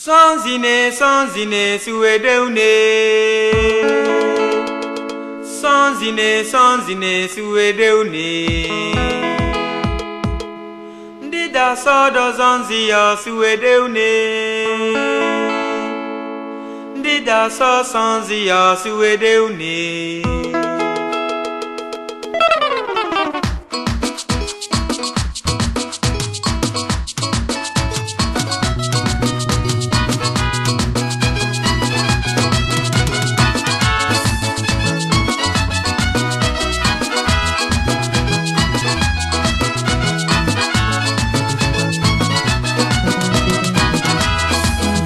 Sanzine, sanzine, suedeune. Sanzine, sanzine, suedeune. Dida sodo zanzia suedeune. Dida so sanzia suedeune.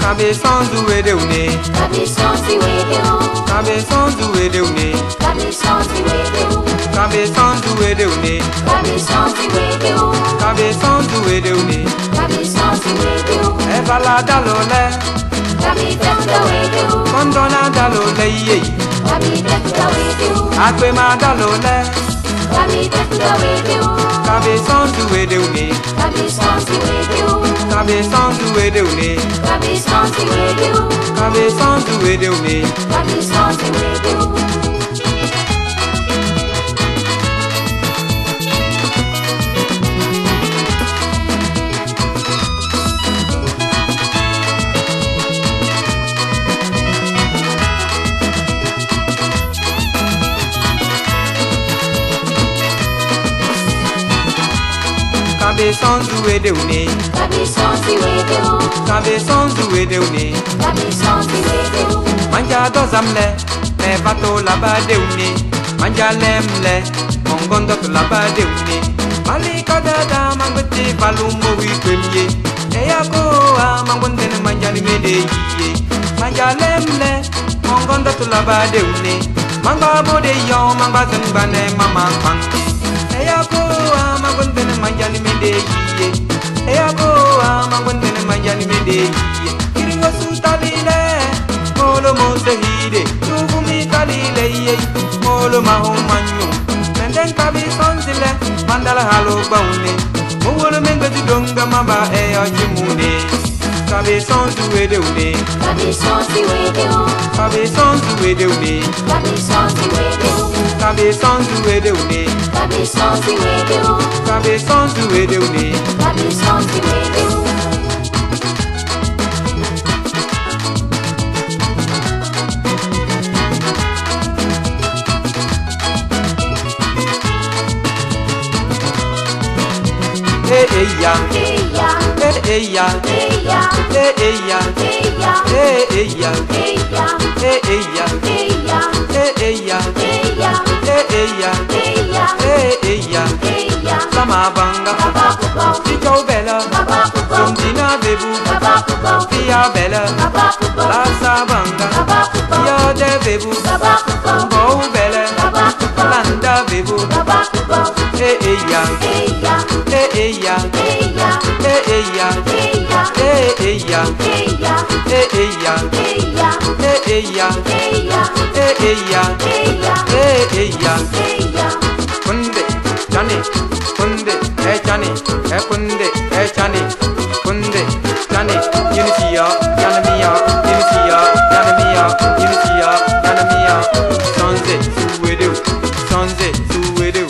Cabeção do Edeune, Cabeção do Edeune, cabeção do Edeune, cabeção do Edeune, cabeção do Edeune, cabeção do Edeune, cabeção do Edeune, cabeção do Edeune, é balada lolé, cabeção do Edeune, condona da lolé, cabeção do Edeune, aquema da lolé, cabeção do Edeune, cabeção do Edeune, cabeção do Edeune, cabeção do Edeune, cabeção do Edeune, cabeção do Edeune, cabeção do Edeune. Cabeção do Edeune, Cabeção do Edeune, cabeção do Edeune, cabeção do Edeune, manja dozamle, me vato labadeune, manja lemle, mongondo to labadeune, malika dada manguti balumbo wipemye, eyako a mangondene manja ni medeye, manja lemle, mongondo to labadeune, manga bode yo manga zembane mama kwangi, eyako a mangondene manja ni medeye, eyako a mangondene manja ni medeye, kiringo sutalile, molo mosehide, tugumi kalile ye, molo mahumanyo, menden kabi sonzile, mandala halo baune, mowolo mengezi donga maba eyo chimune, cabeção do Edeune, cabeção do Edeune, cabeção do Edeune, cabeção do Edeune, cabeção do Edeune, cabeção do Edeune, cabeção do Edeune, cabeção do Edeune. eya, Eia, eya, eia, eya, eia, eya, eia, eya, eia, eya, eia, eya, eia, eya, eia, sama banga, babacubão, ficou bela, babacubão, sondina bebu, babacubão, fia bela, babacubão, la sabanga, babacubão, fia de bebu, babacubão, bou bela, babacubão, landa bebu, babacubão, eya, eia, eya, eia, eya, eia, eya, eia, eya, eia, eya, eia, eya, eia, eia, kunde, chani, kunde, chani, kunde, chani, kunde, chani, unisia, yanamia, unisia, yanamia, unisia, yanamia, sonze, suedu, sonze, suedu,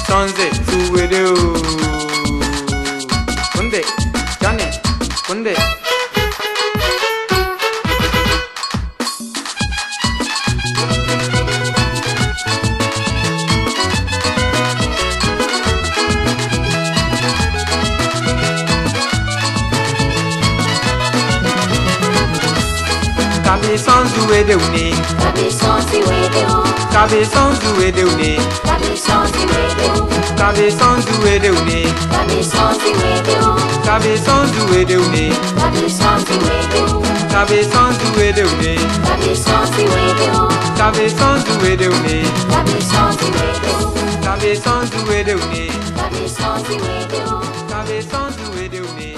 sonze, suedu, kunde, chani, kunde. Cabeção do Edeune, cabeção do Edeune, cabeção do Edeune, cabeção do Edeune, cabeção do Edeune, cabeção do Edeune, cabeção do Edeune, cabeção do Edeune, cabeção do Edeune, cabeção do Edeune, cabeção do Edeune, cabeção do Edeune, cabeção do Edeune, cabeção do Edeune, cabeção do Edeune.